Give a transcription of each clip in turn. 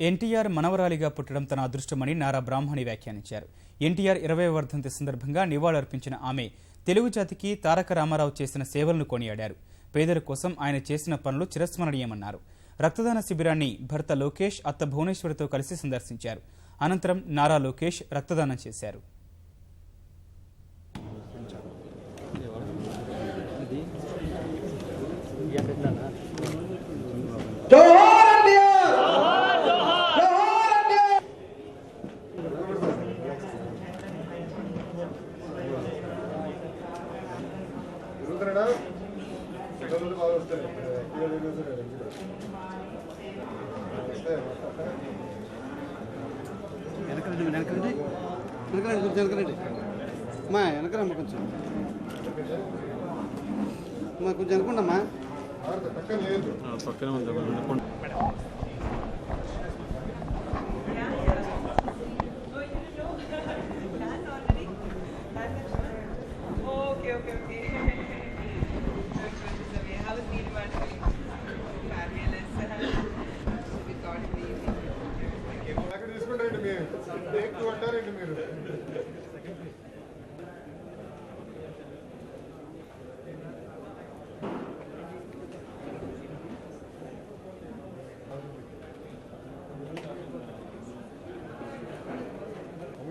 ఎన్టీఆర్ మనవరాలిగా పుట్టడం తన అదృష్టమని నారా బ్రాహ్మణి వ్యాఖ్యానించారు. ఎన్టీఆర్ 20వ వర్ధంతి సందర్భంగా నివాళులర్పించిన ఆమె తెలుగు జాతికి తారక రామారావు చేసిన సేవలను కొనియాడారు. పేదల కోసం ఆయన చేసిన పనులు చిరస్మరణీయమన్నారు. రక్తదాన శిబిరాన్ని భర్త లోకేష్, అత్త భువనేశ్వరితో కలిసి సందర్శించారు. అనంతరం నారా లోకేష్ రక్తదానం చేశారు. కొంచెం అనుకుంటామా పక్కనే ఉంది.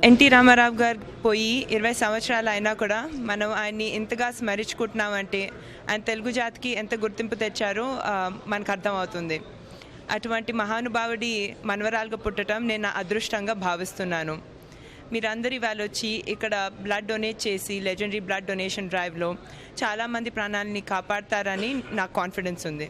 ఎన్టీ రామారావు గారు పోయి 20 సంవత్సరాలు అయినా కూడా మనం ఆయన్ని ఇంతగా స్మరించుకుంటున్నామంటే ఆయన తెలుగు జాతికి ఎంత గుర్తింపు తెచ్చారో మనకు అర్థమవుతుంది. అటువంటి మహానుభావుడి మనవరాలుగా పుట్టడం నేను నా అదృష్టంగా భావిస్తున్నాను. మీరందరూ ఇవాళ వచ్చి ఇక్కడ బ్లడ్ డొనేట్ చేసి లెజెండరీ బ్లడ్ డొనేషన్ డ్రైవ్లో చాలామంది ప్రాణాలని కాపాడతారని నాకు కాన్ఫిడెన్స్ ఉంది.